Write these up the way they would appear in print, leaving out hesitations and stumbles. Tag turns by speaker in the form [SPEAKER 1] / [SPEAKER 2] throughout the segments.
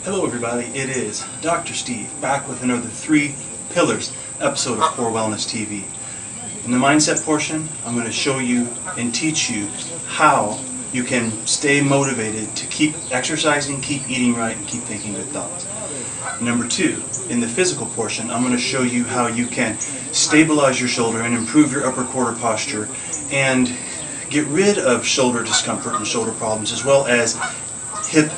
[SPEAKER 1] Hello everybody, it is Dr. Steve back with another 3 Pillars episode of Core Wellness TV. In the mindset portion, I'm going to show you and teach you how you can stay motivated to keep exercising, keep eating right, and keep thinking good thoughts. Number 2, in the physical portion, I'm going to show you how you can stabilize your shoulder and improve your upper quarter posture and get rid of shoulder discomfort and shoulder problems, as well as hip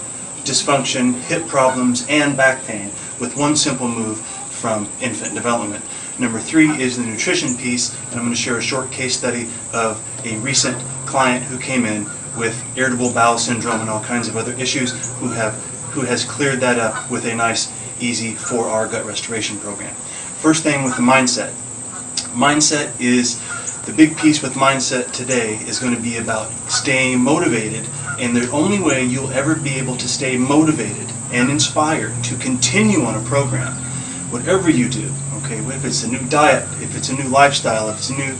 [SPEAKER 1] dysfunction, hip problems, and back pain with one simple move from infant development. Number 3 is the nutrition piece, and I'm going to share a short case study of a recent client who came in with irritable bowel syndrome and all kinds of other issues who has cleared that up with a nice, easy 4-hour gut restoration program. First thing with the mindset. Mindset is the big piece with mindset today is going to be about staying motivated, and the only way you'll ever be able to stay motivated and inspired to continue on a program, whatever you do, okay, if it's a new diet, if it's a new lifestyle, if it's a new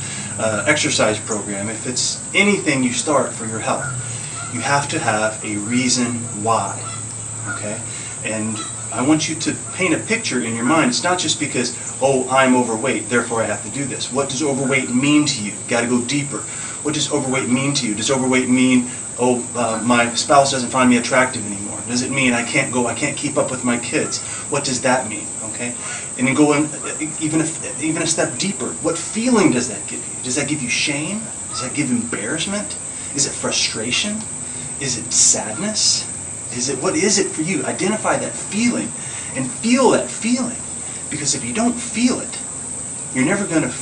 [SPEAKER 1] exercise program, if it's anything you start for your health, you have to have a reason why, okay? And I want you to paint a picture in your mind. It's not just because, oh, I'm overweight, therefore I have to do this. What does overweight mean to you? You've got to go deeper. What does overweight mean to you? Does overweight mean, oh, my spouse doesn't find me attractive anymore? Does it mean I can't keep up with my kids? What does that mean? Okay? And then go in, even a step deeper. What feeling does that give you? Does that give you shame? Does that give embarrassment? Is it frustration? Is it sadness? What is it for you? Identify that feeling and feel that feeling. Because if you don't feel it, you're never going to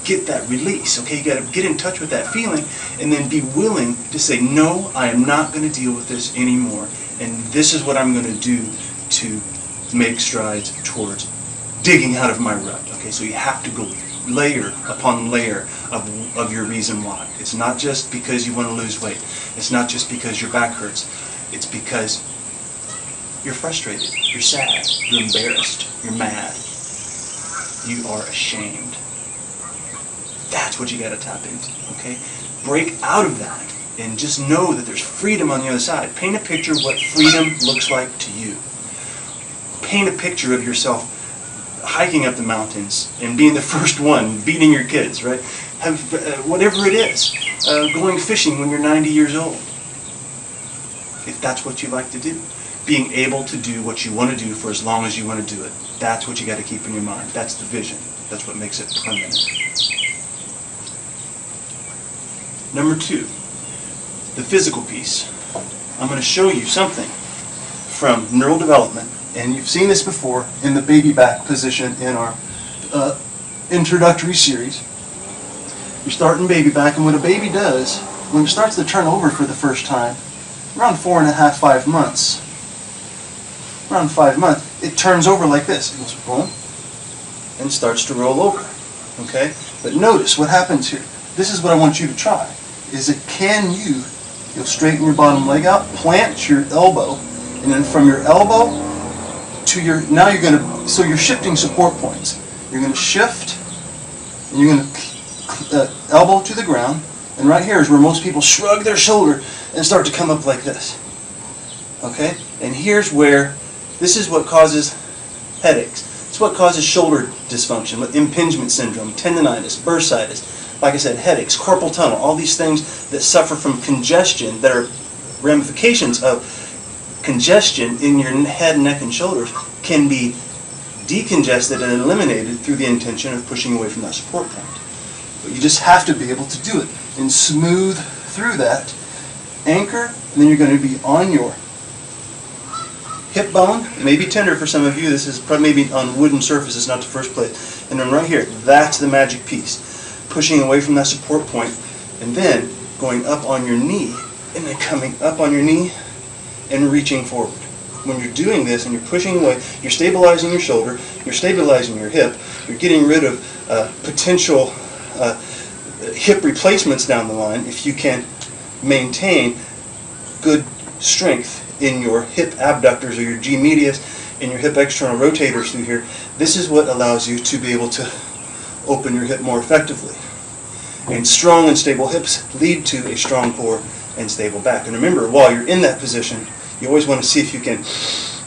[SPEAKER 1] get that release. Okay, you got to get in touch with that feeling and then be willing to say, no, I am not going to deal with this anymore. And this is what I'm going to do to make strides towards digging out of my rut. Okay, so you have to go layer upon layer of your reason why. It's not just because you want to lose weight. It's not just because your back hurts. It's because you're frustrated, you're sad, you're embarrassed, you're mad, you are ashamed. That's what you got to tap into, okay? Break out of that and just know that there's freedom on the other side. Paint a picture of what freedom looks like to you. Paint a picture of yourself hiking up the mountains and being the first one, beating your kids, right? Have whatever it is, going fishing when you're 90 years old. If that's what you like to do. Being able to do what you want to do for as long as you want to do it. That's what you got to keep in your mind. That's the vision. That's what makes it permanent. Number 2, the physical piece. I'm going to show you something from neural development, and you've seen this before in the baby back position in our introductory series. You're starting baby back, and what a baby does when it starts to turn over for the first time, around 4.5, 5 months. Around 5 months, it turns over like this. It goes boom, and starts to roll over. Okay? But notice what happens here. This is what I want you to try. Is it you'll straighten your bottom leg out, plant your elbow, and then from your elbow to so you're shifting support points. You're going to shift, and you're going to elbow to the ground, and right here is where most people shrug their shoulder and start to come up like this. Okay? And here's where, this is what causes headaches. It's what causes shoulder dysfunction, with impingement syndrome, tendonitis, bursitis, like I said, headaches, carpal tunnel, all these things that suffer from congestion, that are ramifications of congestion in your head, neck, and shoulders, can be decongested and eliminated through the intention of pushing away from that support point. But you just have to be able to do it and smooth through that. Anchor, and then you're going to be on your hip bone. It may be tender for some of you. This is probably maybe on wooden surfaces, not the first place. And then right here, that's the magic piece. Pushing away from that support point, and then going up on your knee, and then coming up on your knee and reaching forward. When you're doing this and you're pushing away, you're stabilizing your shoulder, you're stabilizing your hip, you're getting rid of potential hip replacements down the line if you can maintain good strength in your hip abductors or your G medius and your hip external rotators through here. This is what allows you to be able to open your hip more effectively. And strong and stable hips lead to a strong core and stable back. And remember, while you're in that position, you always want to see if you can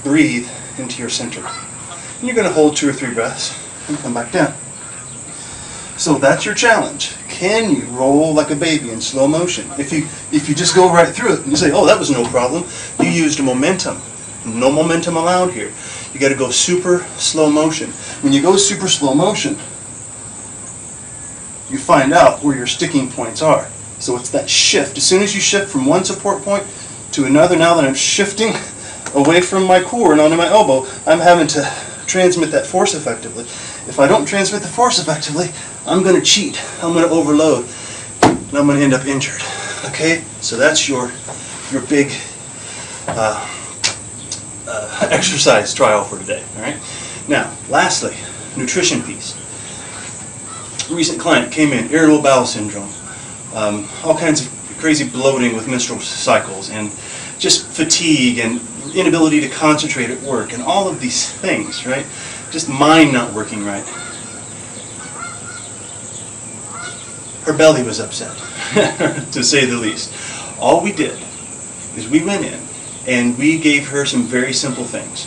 [SPEAKER 1] breathe into your center. And you're going to hold 2 or 3 breaths and come back down. So that's your challenge. Can you roll like a baby in slow motion? If you just go right through it and you say, oh, that was no problem, you used momentum. No momentum allowed here. You got to go super slow motion. When you go super slow motion, you find out where your sticking points are. So it's that shift. As soon as you shift from one support point to another, now that I'm shifting away from my core and onto my elbow, I'm having to transmit that force effectively. If I don't transmit the force effectively, I'm going to cheat. I'm going to overload, and I'm going to end up injured. Okay? So that's your big exercise trial for today. All right? Now, lastly, nutrition piece. A recent client came in, irritable bowel syndrome, all kinds of crazy bloating with menstrual cycles, and just fatigue and inability to concentrate at work, and all of these things, right? Just mind not working right. Her belly was upset, to say the least. All we did is we went in and we gave her some very simple things.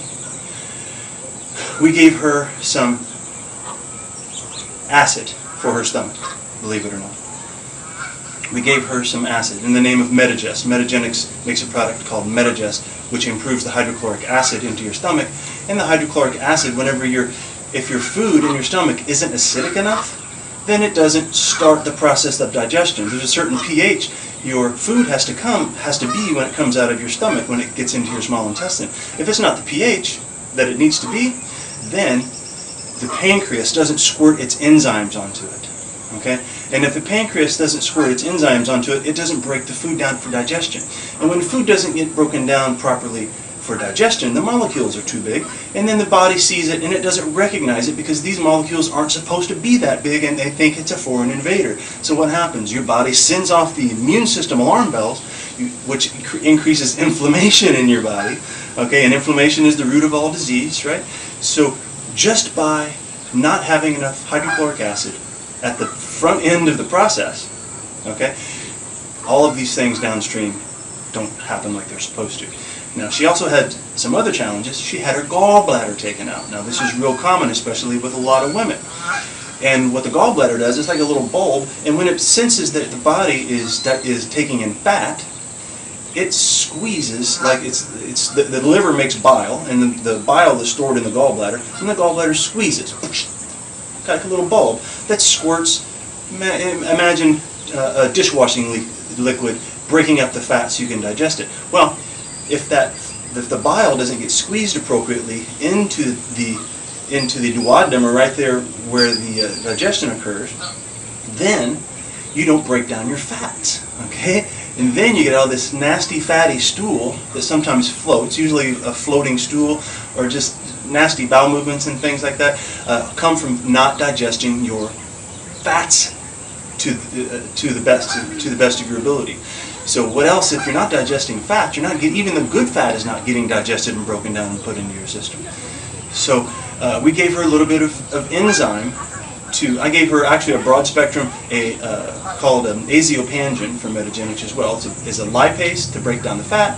[SPEAKER 1] We gave her some acid for her stomach, believe it or not. We gave her some acid in the name of Metagest. Metagenics makes a product called Metagest, which improves the hydrochloric acid into your stomach. And the hydrochloric acid, if your food in your stomach isn't acidic enough, then it doesn't start the process of digestion. There's a certain pH your food has to be when it comes out of your stomach, when it gets into your small intestine. If it's not the pH that it needs to be, then the pancreas doesn't squirt its enzymes onto it. Okay? And if the pancreas doesn't squirt its enzymes onto it, it doesn't break the food down for digestion. And when food doesn't get broken down properly for digestion, the molecules are too big, and then the body sees it and it doesn't recognize it because these molecules aren't supposed to be that big and they think it's a foreign invader. So what happens? Your body sends off the immune system alarm bells, which increases inflammation in your body. Okay, and inflammation is the root of all disease, right? So just by not having enough hydrochloric acid at the front end of the process, okay, all of these things downstream don't happen like they're supposed to. Now, she also had some other challenges. She had her gallbladder taken out. Now, this is real common, especially with a lot of women. And what the gallbladder does, it's like a little bulb, and when it senses that the body is taking in fat, it squeezes, like the liver makes bile, and the bile is stored in the gallbladder, and the gallbladder squeezes. Like a little bulb that squirts, imagine a dishwashing liquid breaking up the fat so you can digest it. Well, if the bile doesn't get squeezed appropriately into the duodenum, or right there where the digestion occurs, then you don't break down your fats, okay? And then you get all this nasty fatty stool that sometimes floats, usually a floating stool, or just nasty bowel movements and things like that, come from not digesting your fats to the best of your ability. So what else, if you're not digesting fat, you're not even the good fat is not getting digested and broken down and put into your system. So we gave her a little bit of enzyme. I gave her actually a broad spectrum, called aziopangen from Metagenics as well. It's a lipase to break down the fat,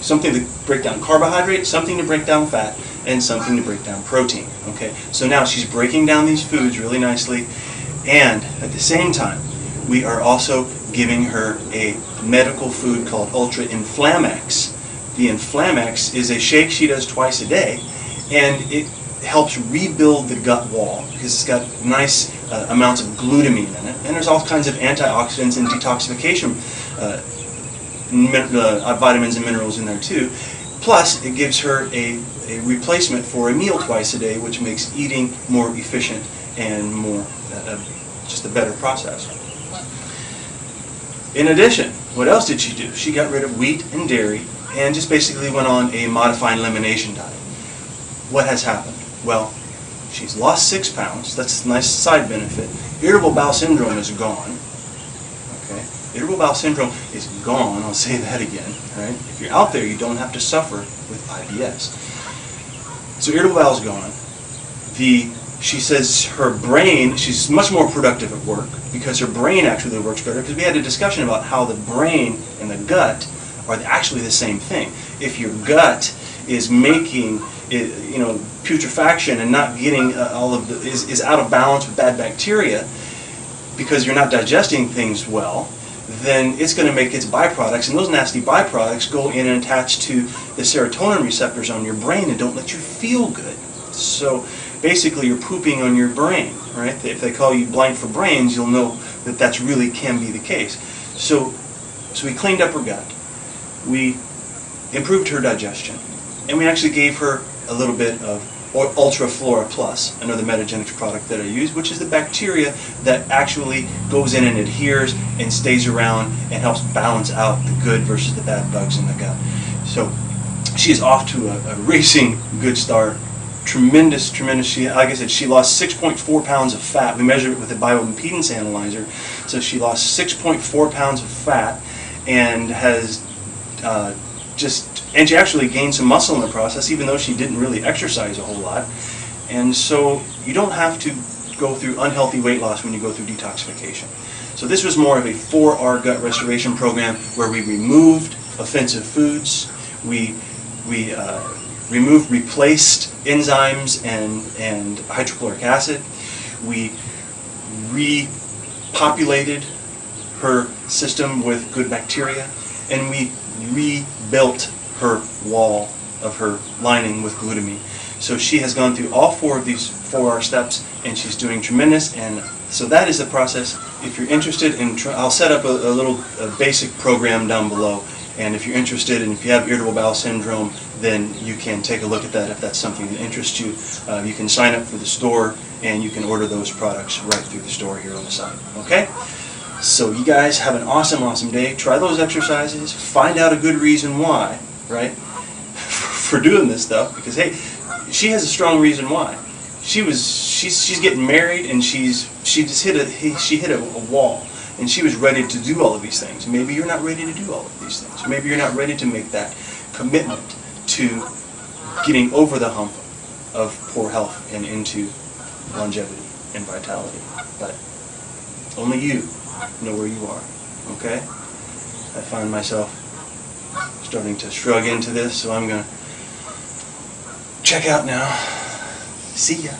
[SPEAKER 1] something to break down carbohydrate, something to break down fat, and something to break down protein. Okay, so now she's breaking down these foods really nicely, and at the same time, we are also giving her a medical food called Ultra Inflamex. The Inflamex is a shake she does twice a day, and it helps rebuild the gut wall because it's got nice amounts of glutamine in it, and there's all kinds of antioxidants and detoxification vitamins and minerals in there too. Plus, it gives her a replacement for a meal twice a day, which makes eating more efficient and more just a better process. In addition, what else did she do? She got rid of wheat and dairy and just basically went on a modified elimination diet. What has happened? Well, she's lost 6 pounds. That's a nice side benefit. Irritable bowel syndrome is gone. Okay? Irritable bowel syndrome is gone. I'll say that again. Right? If you're out there, you don't have to suffer with IBS. So irritable bowel is gone. She says her brain, she's much more productive at work because her brain actually works better, because we had a discussion about how the brain and the gut are actually the same thing. If your gut is making putrefaction and not getting all of the is out of balance with bad bacteria because you're not digesting things well, then it's going to make its byproducts, and those nasty byproducts go in and attach to the serotonin receptors on your brain and don't let you feel good. So basically you're pooping on your brain, right? If they call you blind for brains, you'll know that that's really can be the case. So we cleaned up her gut, we improved her digestion, and we actually gave her a little bit of Ultra Flora Plus, another Metagenics product that I use, which is the bacteria that actually goes in and adheres and stays around and helps balance out the good versus the bad bugs in the gut. So she is off to a racing good start. Tremendous. She, like I said, she lost 6.4 pounds of fat. We measured it with a bioimpedance analyzer. So she lost 6.4 pounds of fat and has and she actually gained some muscle in the process, even though she didn't really exercise a whole lot. And so you don't have to go through unhealthy weight loss when you go through detoxification. So this was more of a 4R gut restoration program where we removed offensive foods, we replaced enzymes and hydrochloric acid, we repopulated her system with good bacteria, and we rebuilt her wall of her lining with glutamine. So she has gone through all 4 of these 4R steps, and she's doing tremendous. And so that is the process. If you're interested in, I'll set up a basic program down below. And if you're interested, and if you have irritable bowel syndrome, then you can take a look at that if that's something that interests you. You can sign up for the store, and you can order those products right through the store here on the site. Okay? So you guys have an awesome day. Try those exercises. Find out a good reason why, right, for doing this stuff. Because hey, she has a strong reason why. She's getting married, and she hit a wall, and she was ready to do all of these things. Maybe you're not ready to do all of these things. Maybe you're not ready to make that commitment to getting over the hump of poor health and into longevity and vitality. But only you know where you are, okay? I find myself starting to shrug into this, so I'm going to check out now. See ya.